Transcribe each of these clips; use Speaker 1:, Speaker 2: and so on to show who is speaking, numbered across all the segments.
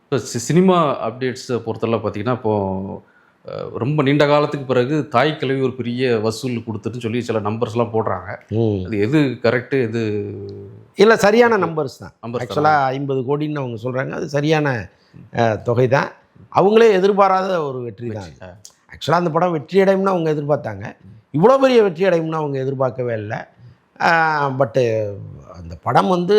Speaker 1: இப்போ சினிமா அப்டேட்ஸை பொறுத்தவரை பார்த்தீங்கன்னா, இப்போது ரொம்ப நீண்ட காலத்துக்கு பிறகு தாய் கிழவி ஒரு பெரிய வசூல் கொடுத்துட்டுன்னு சொல்லி சில நம்பர்ஸ்லாம் போடுறாங்க. அது எது கரெக்டு, எது
Speaker 2: இல்லை, சரியான நம்பர்ஸ் தான்.
Speaker 1: நம்பர்ஸ்
Speaker 2: ஆக்சுவலாக 50 கோடின்னு அவங்க சொல்கிறாங்க. அது சரியான தொகை தான். அவங்களே எதிர்பாராத ஒரு வெற்றி தான். ஆக்சுவலாக அந்த படம் வெற்றி அடையும்னு அவங்க எதிர்பார்த்தாங்க. இவ்வளோ பெரிய வெற்றி அடையும்னு அவங்க எதிர்பார்க்கவே இல்லை. பட்டு அந்த படம் வந்து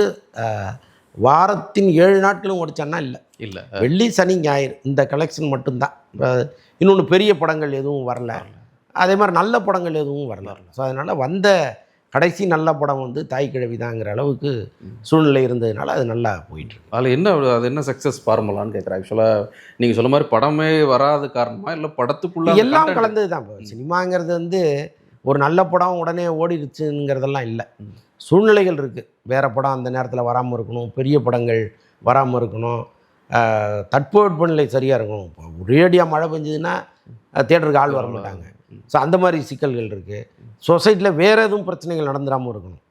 Speaker 2: வாரத்தின் 7 நாட்களும் ஓடிச்சான்னா இல்லை, வெள்ளி சனி ஞாயிறு இந்த கலெக்ஷன் மட்டும்தான். இன்னொன்று பெரிய படங்கள் எதுவும் வரல, அதே மாதிரி நல்ல படங்கள் எதுவும் வரல. ஸோ அதனால் வந்த கடைசி நல்ல படம் வந்து தாய் கிழவி தாங்கிற அளவுக்கு சூழ்நிலை இருந்ததுனால அது நல்லா போயிட்டுருக்கு.
Speaker 1: அதில் அது என்ன சக்ஸஸ் ஃபார்முலான்னு கேட்குறேன். ஆக்சுவலாக நீங்கள் சொல்ல மாதிரி படமே வராது காரணமா, இல்லை படத்துக்குள்ளே
Speaker 2: எல்லாம் கலந்தது தான். இப்போ சினிமாங்கிறது வந்து ஒரு நல்ல படம் உடனே ஓடிடுச்சுங்கிறதெல்லாம் இல்லை. சூழ்நிலைகள் இருக்குது. வேறு படம் அந்த நேரத்தில் வராமல் இருக்கணும், பெரிய படங்கள் வராமல் இருக்கணும், தட்பவெப்பநிலை சரியாக இருக்கணும். இப்போ ஒரேடியாக மழை பெஞ்சதுன்னா தியேட்டருக்கு ஆள் வர மாட்டாங்க. ஸோ அந்த மாதிரி சிக்கல்கள் இருக்குது. சொசைட்டியில் வேறு எதுவும் பிரச்சனைகள் நடந்துடாமல் இருக்கணும்.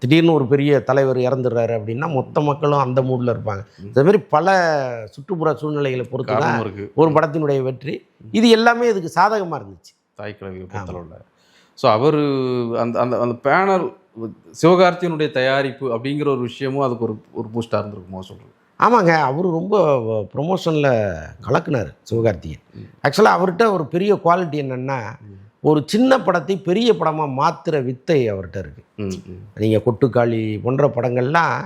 Speaker 2: திடீர்னு ஒரு பெரிய தலைவர் இறந்துடுறாரு அப்படின்னா மொத்த மக்களும் அந்த மூடில் இருப்பாங்க. இதுமாரி பல சுற்றுப்புற சூழ்நிலைகளை பொறுத்து தான் ஒரு படத்தினுடைய வெற்றி. இது எல்லாமே இதுக்கு சாதகமாக இருந்துச்சு
Speaker 1: தாய் கிழவி பொறுத்தளவில். ஸோ அவர் அந்த அந்த அந்த பேனல் சிவகார்த்தியினுடைய தயாரிப்பு அப்படிங்கிற ஒரு விஷயமும் அதுக்கு ஒரு பூஸ்டாக இருந்திருக்குமோ சொல்கிறேன்.
Speaker 2: ஆமாங்க, அவர் ரொம்ப ப்ரொமோஷனில் கலக்குனார் சிவகார்த்திகேயன். ஆக்சுவலாக அவர்கிட்ட ஒரு பெரிய குவாலிட்டி என்னென்னா, ஒரு சின்ன படத்தை பெரிய படமாக மாற்றுற வித்தை அவர்கிட்ட இருக்குது. நீங்கள் கொட்டுக்காளி போன்ற படங்கள்லாம்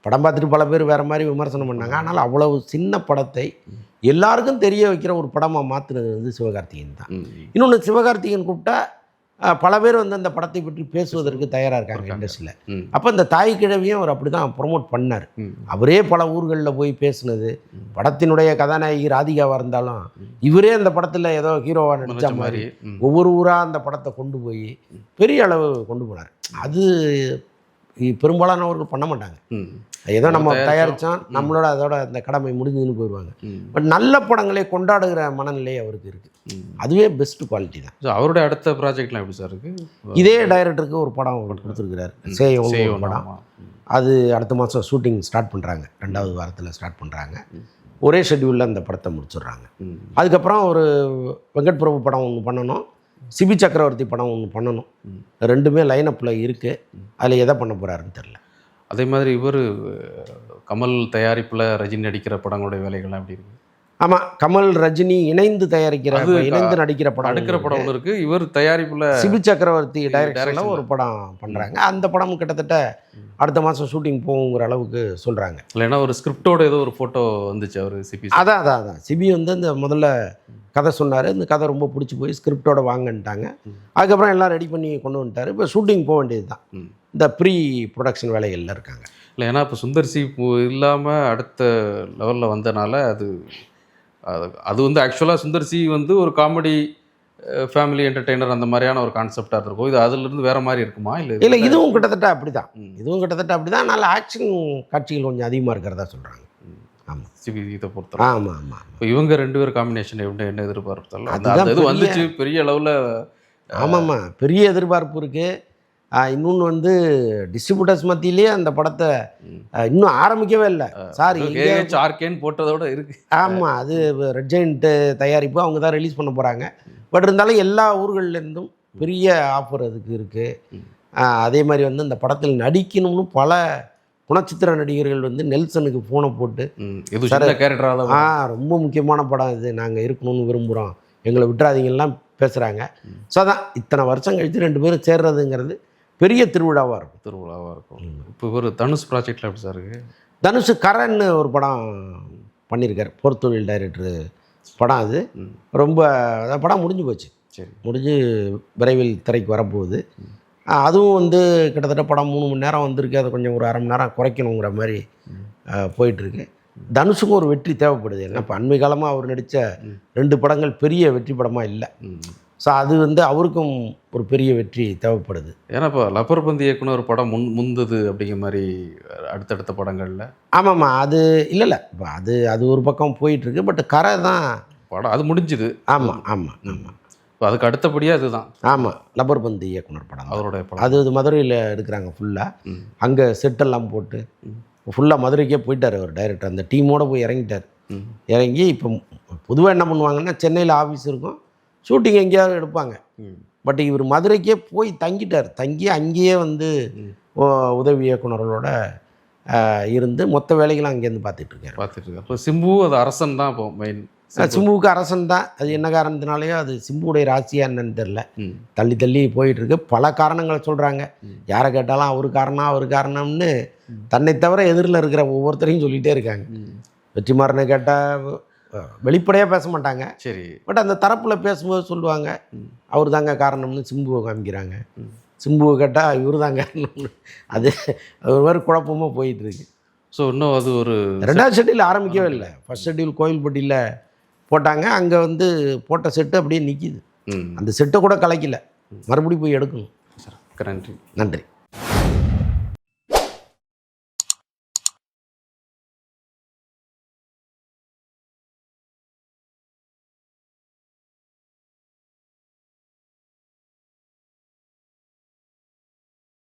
Speaker 2: படம் பார்த்துட்டு பல பேர் வேறு மாதிரி விமர்சனம் பண்ணாங்க. ஆனால் அவ்வளவு சின்ன படத்தை எல்லாருக்கும் தெரிய வைக்கிற ஒரு படமாக மாற்றுனது வந்து சிவகார்த்திகேயன் தான். இன்னொன்று, சிவகார்த்திகேயன் கூப்பிட்டா பல பேர் வந்து அந்த படத்தை பற்றி பேசுவதற்கு தயாராக இருக்காங்க இண்டஸ்ட்ரியில். அப்போ இந்த தாய் கிழவியும் அவர் அப்படி தான் ப்ரொமோட் பண்ணார். அவரே பல ஊர்களில் போய் பேசுனது, படத்தினுடைய கதாநாயகி ராதிகாவாக இருந்தாலும் இவரே அந்த படத்தில் ஏதோ ஹீரோவாக நடித்த மாதிரி ஒவ்வொரு ஊராக அந்த படத்தை கொண்டு போய் பெரிய அளவு கொண்டு போனார். அது பெரும்பாலானவர்கள் பண்ண மாட்டாங்க. ஏதோ நம்ம தயாரித்தோம், நம்மளோட அதோட அந்த கடமை முடிஞ்சுன்னு போயிடுவாங்க. பட் நல்ல படங்களை கொண்டாடுகிற மனநிலை அவருக்கு இருக்குது. அதுவே பெஸ்ட் குவாலிட்டி தான்.
Speaker 1: அவருடைய அடுத்த ப்ராஜெக்ட்லாம் எப்படி சார் இருக்குது?
Speaker 2: இதே டைரக்டருக்கு ஒரு படம் கொடுத்துருக்கிறார், சேயோன்னு படம். அது அடுத்த மாதம் ஷூட்டிங் ஸ்டார்ட் பண்ணுறாங்க. 2வது வாரத்தில் ஸ்டார்ட் பண்ணுறாங்க. ஒரே ஷெட்யூலில் அந்த படத்தை முடிச்சிடுறாங்க. அதுக்கப்புறம் ஒரு வெங்கட் பிரபு படம் ஒன்று பண்ணணும், சிபி சக்கரவர்த்தி படம் ஒன்று பண்ணணும். ரெண்டுமே லைனப்பில் இருக்குது. அதில் எதை பண்ண போகிறாருன்னு தெரில.
Speaker 1: அதே மாதிரி இவர் கமல் தயாரிப்பில் ரஜினி நடிக்கிற படங்களுடைய வேலைகள்லாம் எப்படி இருக்குது?
Speaker 2: ஆமாம், கமல் ரஜினி இணைந்து தயாரிக்கிற இணைந்து நடிக்கிற படம்
Speaker 1: அடுக்கிற படம் ஒன்று இருக்குது. இவர் தயாரிப்பில்
Speaker 2: சிபி சக்கரவர்த்தி டைரக்ஷனில் ஒரு படம் பண்ணுறாங்க. அந்த படம் கிட்டத்தட்ட அடுத்த மாதம் ஷூட்டிங் போகுங்கிற அளவுக்கு சொல்கிறாங்க.
Speaker 1: இல்லைன்னா ஒரு ஸ்கிரிப்டோட ஏதோ ஒரு ஃபோட்டோ வந்துச்சு அவர் சிபி.
Speaker 2: அதான் சிபி வந்து இந்த முதல்ல கதை சொன்னார். இந்த கதை ரொம்ப பிடிச்சி போய் ஸ்கிரிப்டோட வாங்கன்ட்டாங்க. அதுக்கப்புறம் எல்லாம் ரெடி பண்ணி கொண்டு வந்துட்டார். இப்போ ஷூட்டிங் போக வேண்டியது தான். இந்த ப்ரீ ப்ரொடக்ஷன் வேலைகளில் இருக்காங்க.
Speaker 1: இல்லை, ஏன்னா இப்போ சுந்தர் சி இல்லாமல் அடுத்த லெவலில் வந்தனால அது வந்து ஆக்சுவலாக சுந்தர் சி வந்து ஒரு காமெடி ஃபேமிலி என்டர்டெய்னர் அந்த மாதிரியான ஒரு கான்செப்டாக இருக்கும். இது அதிலிருந்து வேறு மாதிரி இருக்குமா? இல்லை,
Speaker 2: இதுவும் கிட்டத்தட்ட அப்படி தான். நல்ல ஆக்ஷன் காட்சிகள் கொஞ்சம் அதிகமாக இருக்கிறதா சொல்கிறாங்க. ஆமாம்,
Speaker 1: சிபி இதை பொறுத்த.
Speaker 2: ஆமாம்.
Speaker 1: இப்போ இவங்க 2 பேர் காம்பினேஷன் என்ன எதிர்பார்த்தாலும் அது இது வந்துச்சு பெரிய அளவில்.
Speaker 2: ஆமாம்மா, பெரிய எதிர்பார்ப்பு இருக்குது. இன்னொன்று வந்து டிஸ்ட்ரிபியூட்டர்ஸ் மத்தியிலேயே அந்த படத்தை இன்னும் ஆரம்பிக்கவே இல்லை. சார்,
Speaker 1: ஆர்கேன்னு போட்டதோட இருக்குது.
Speaker 2: ஆமாம், அது ரெட் ஜெயண்ட் தயாரிப்பு, அவங்க தான் ரிலீஸ் பண்ண போகிறாங்க. பட் இருந்தாலும் எல்லா ஊர்கள்லேருந்தும் பெரிய ஆஃபர் அதுக்கு இருக்குது. அதே மாதிரி வந்து இந்த படத்தில் நடிக்கணும்னு பல குணச்சித்திர நடிகர்கள் வந்து நெல்சனுக்கு ஃபோனை போட்டு, ரொம்ப முக்கியமான படம் இது, நாங்கள் இருக்கணும்னு விரும்புகிறோம், எங்களை விட்டுறாதீங்கலாம் பேசுகிறாங்க. ஸோ அதான் இத்தனை வருஷம் கழித்து 2 பேரும் சேர்றதுங்கிறது பெரிய திருவிழாவாக இருக்கும்.
Speaker 1: இப்போ ஒரு தனுஷ் ப்ராஜெக்டில் எப்படி சார் இருக்குது?
Speaker 2: தனுஷ் கரன்னு ஒரு படம் பண்ணியிருக்கார், பொறுத்தொழில் டைரக்டரு படம். அது ரொம்ப படம் முடிஞ்சு போச்சு. முடிஞ்சு விரைவில் திரைக்கு வரப்போகுது. அதுவும் வந்து கிட்டத்தட்ட படம் 3 மணி நேரம் வந்திருக்கு. அதை கொஞ்சம் ஒரு அரை மணி நேரம் குறைக்கணுங்கிற மாதிரி போயிட்டுருக்கு. தனுஷுக்கும் ஒரு வெற்றி தேவைப்படுது. ஏன்னா இப்போ அண்மை காலமாக அவர் நடித்த 2 படங்கள் பெரிய வெற்றி படமாக இல்லை. ஸோ அது வந்து அவருக்கும் ஒரு பெரிய வெற்றி தேவைப்படுது.
Speaker 1: ஏன்னா இப்போ லப்பர் பந்து இயக்குனர் படம் முந்தது அப்படிங்கிற மாதிரி அடுத்தடுத்த படங்களில்.
Speaker 2: ஆமாம்மா, அது இல்லை இப்போ அது ஒரு பக்கம் போயிட்டுருக்கு. பட் கரை தான்
Speaker 1: படம் அது முடிஞ்சுது.
Speaker 2: ஆமாம்.
Speaker 1: இப்போ அதுக்கு அடுத்தபடியாக அதுதான்.
Speaker 2: ஆமாம், லப்பர் பந்து இயக்குனர் படம்
Speaker 1: அவருடைய படம்.
Speaker 2: அது மதுரையில் எடுக்கிறாங்க ஃபுல்லாக. அங்கே செட்டெல்லாம் போட்டு ஃபுல்லாக மதுரைக்கே போயிட்டார் அவர் டைரக்டர், அந்த டீமோடு போய் இறங்கிட்டார்.
Speaker 1: ம்.
Speaker 2: இறங்கி இப்போ பொதுவாக என்ன பண்ணுவாங்கன்னா சென்னையில் ஆஃபீஸ் இருக்கும், ஷூட்டிங் எங்கேயாவது எடுப்பாங்க.
Speaker 1: ம்.
Speaker 2: பட் இவர் மதுரைக்கே போய் தங்கிட்டார். தங்கி அங்கேயே வந்து
Speaker 1: ம்.
Speaker 2: உதவி இயக்குனர்களோட இருந்து மொத்த வேலைகளும் அங்கேருந்து பார்த்துட்டு இருக்காரு.
Speaker 1: பார்த்துட்டு இருக்கு. அப்போ சிம்பு அது அரசன் தான் இப்போ மெயின்.
Speaker 2: சிம்புவுக்கு அரசன் தான். அது என்ன காரணத்தினாலேயோ அது சிம்புவுடைய ராசியா என்னன்னு தெரில,
Speaker 1: ம்.
Speaker 2: தள்ளி தள்ளி போயிட்டுருக்கு. பல காரணங்களை சொல்கிறாங்க.
Speaker 1: ம்.
Speaker 2: யாரை கேட்டாலும் அவர் காரணம் அவர் காரணம்னு தன்னை தவிர எதிரில் இருக்கிற ஒவ்வொருத்தரையும் சொல்லிகிட்டே இருக்காங்க.
Speaker 1: ம்.
Speaker 2: வெற்றிமாறனை கேட்டால் வெளிப்படையாக பேச மாட்டாங்க,
Speaker 1: சரி.
Speaker 2: பட் அந்த தரப்பில் பேசும்போது சொல்லுவாங்க
Speaker 1: ம்.
Speaker 2: அவர் தாங்க காரணம்னு சிம்புவை காமிக்கிறாங்க.
Speaker 1: ம்.
Speaker 2: சிம்புவை கேட்டால் இவர் தாங்க காரணம்னு. அது ஒரு மாதிரி குழப்பமாக போயிட்டுருக்கு.
Speaker 1: ஸோ இன்னும் அது ஒரு
Speaker 2: 2வது ஷெட்யூல் ஆரம்பிக்கவே இல்லை. ஃபர்ஸ்ட் ஷெட்யூல் கோயில்பட்டியில் போட்டாங்க. அங்கே வந்து போட்ட செட்டு அப்படியே நிற்கிது.
Speaker 1: ம்.
Speaker 2: அந்த செட்டை கூட கலைக்கல, மறுபடியும் போய் எடுக்கணும்.
Speaker 1: நன்றி.
Speaker 2: நன்றி.